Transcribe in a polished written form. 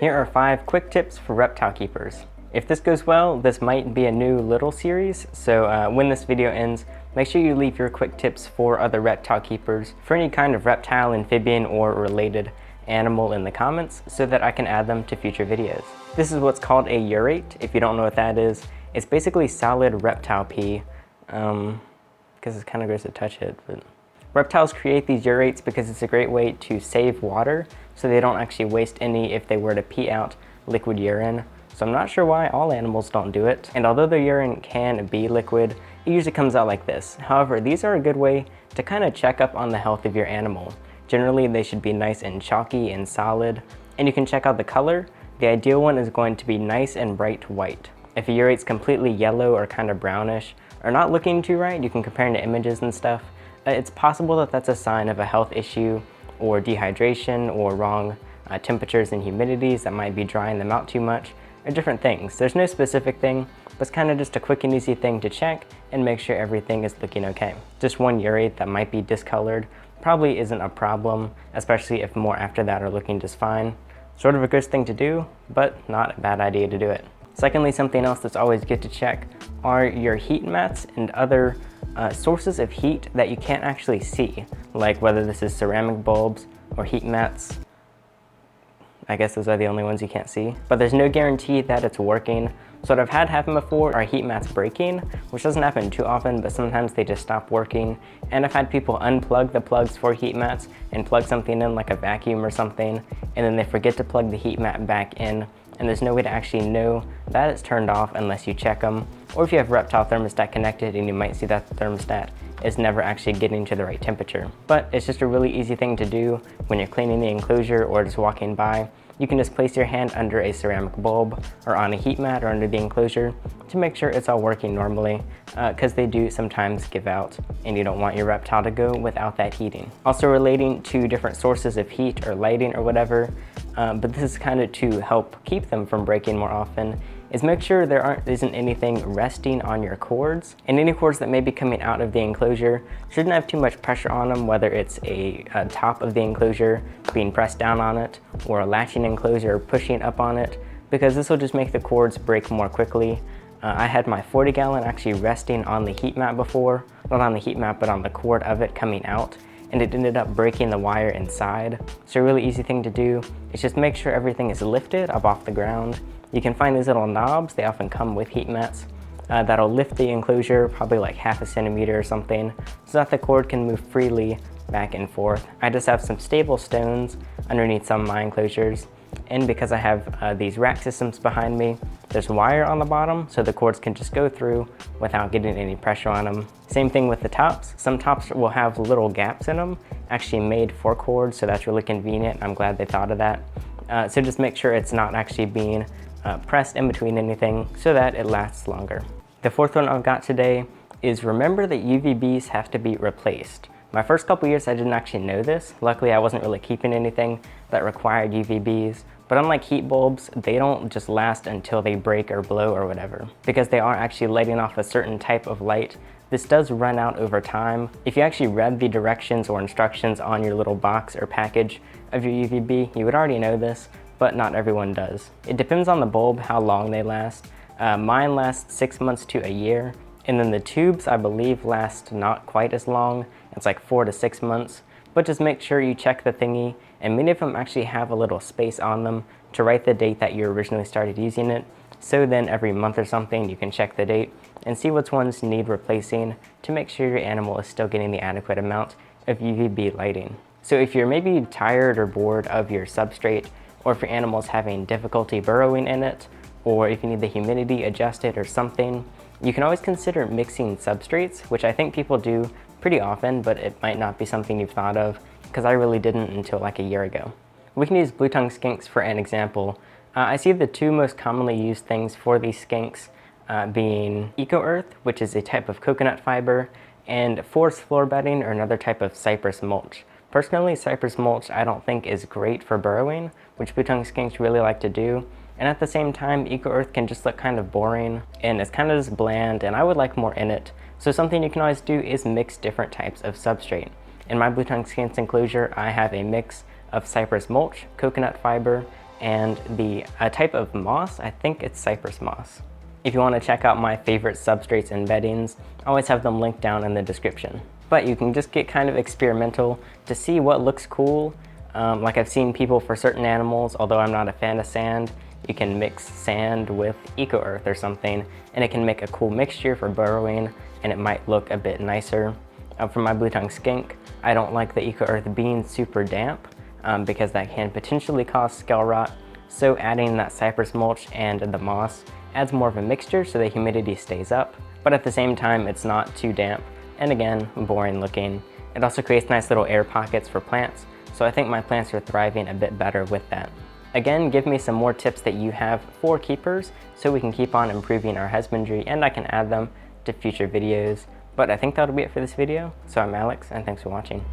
Here are 5 quick tips for reptile keepers. If this goes well, this might be a new little series, so when this video ends, make sure you leave your quick tips for other reptile keepers for any kind of reptile, amphibian, or related animal in the comments so that I can add them to future videos. This is what's called a urate. If you don't know what that is, it's basically solid reptile pee, because it's kind of gross to touch it, but reptiles create these urates because it's a great way to save water so they don't actually waste any if they were to pee out liquid urine. So I'm not sure why all animals don't do it. And although the urine can be liquid, it usually comes out like this. However, these are a good way to kind of check up on the health of your animal. Generally, they should be nice and chalky and solid. And you can check out the color. The ideal one is going to be nice and bright white. If a urate's completely yellow or kind of brownish, or not looking too right, you can compare into images and stuff. It's possible that that's a sign of a health issue or dehydration or wrong temperatures and humidities that might be drying them out too much, or different things. There's no specific thing, but it's kind of just a quick and easy thing to check and make sure everything is looking okay. Just one urate that might be discolored probably isn't a problem, especially if more after that are looking just fine. Sort of a gross thing to do, but not a bad idea to do it. Secondly, something else that's always good to check are your heat mats and other sources of heat that you can't actually see, like whether this is ceramic bulbs or heat mats. I guess those are the only ones you can't see, but there's no guarantee that it's working. So what I've had happen before are heat mats breaking, which doesn't happen too often, but sometimes they just stop working. And I've had people unplug the plugs for heat mats and plug something in like a vacuum or something, and then they forget to plug the heat mat back in, and there's no way to actually know that it's turned off unless you check them. Or if you have reptile thermostat connected and you might see that the thermostat is never actually getting to the right temperature. But it's just a really easy thing to do when you're cleaning the enclosure or just walking by. You can just place your hand under a ceramic bulb or on a heat mat or under the enclosure to make sure it's all working normally, because they do sometimes give out and you don't want your reptile to go without that heating. Also relating to different sources of heat or lighting or whatever, but this is kind of to help keep them from breaking more often, is make sure there isn't anything resting on your cords. And any cords that may be coming out of the enclosure shouldn't have too much pressure on them, whether it's a top of the enclosure being pressed down on it or a latching enclosure pushing up on it, because this will just make the cords break more quickly. I had my 40-gallon actually resting on the heat mat before, not on the heat mat, but on the cord of it coming out, and it ended up breaking the wire inside. So a really easy thing to do is just make sure everything is lifted up off the ground. You can find these little knobs, they often come with heat mats, that'll lift the enclosure probably like half a centimeter or something, so that the cord can move freely back and forth. I just have some stable stones underneath some of my enclosures, and because I have these rack systems behind me, there's wire on the bottom so the cords can just go through without getting any pressure on them. Same thing with the tops. Some tops will have little gaps in them, actually made for cords, so that's really convenient. I'm glad they thought of that. So just make sure it's not actually being pressed in between anything so that it lasts longer. The fourth one I've got today is remember that UVBs have to be replaced. My first couple years I didn't actually know this. Luckily I wasn't really keeping anything that required UVBs, but unlike heat bulbs, they don't just last until they break or blow or whatever, because they are actually letting off a certain type of light. This does run out over time. If you actually read the directions or instructions on your little box or package of your UVB, you would already know this, but not everyone does. It depends on the bulb how long they last. Mine last 6 months to a year, and then the tubes I believe last not quite as long. It's like 4 to 6 months, but just make sure you check the thingy, and many of them actually have a little space on them to write the date that you originally started using it. So then every month or something you can check the date and see which ones need replacing to make sure your animal is still getting the adequate amount of UVB lighting. So if you're maybe tired or bored of your substrate, or if your animal's having difficulty burrowing in it, or if you need the humidity adjusted or something, you can always consider mixing substrates, which I think people do pretty often, but it might not be something you've thought of, because I really didn't until like a year ago. We can use blue tongue skinks for an example. I see the two most commonly used things for these skinks being eco-earth, which is a type of coconut fiber, and forest floor bedding, or another type of cypress mulch. Personally, cypress mulch I don't think is great for burrowing, which blue tongue skinks really like to do. And at the same time, eco-earth can just look kind of boring, and it's kind of just bland, and I would like more in it. So something you can always do is mix different types of substrate. In my blue tongue skinks enclosure, I have a mix of cypress mulch, coconut fiber, and the type of moss, I think it's cypress moss. If you want to check out my favorite substrates and beddings, I always have them linked down in the description. But you can just get kind of experimental to see what looks cool. Like I've seen people for certain animals, although I'm not a fan of sand, you can mix sand with eco-earth or something, and it can make a cool mixture for burrowing, and it might look a bit nicer. For my blue-tongue skink, I don't like the eco-earth being super damp because that can potentially cause scale rot, so adding that cypress mulch and the moss adds more of a mixture so the humidity stays up, but at the same time it's not too damp, and again, boring looking. It also creates nice little air pockets for plants, so I think my plants are thriving a bit better with that. Again, give me some more tips that you have for keepers so we can keep on improving our husbandry and I can add them to future videos. But I think that'll be it for this video. So I'm Alex, and thanks for watching.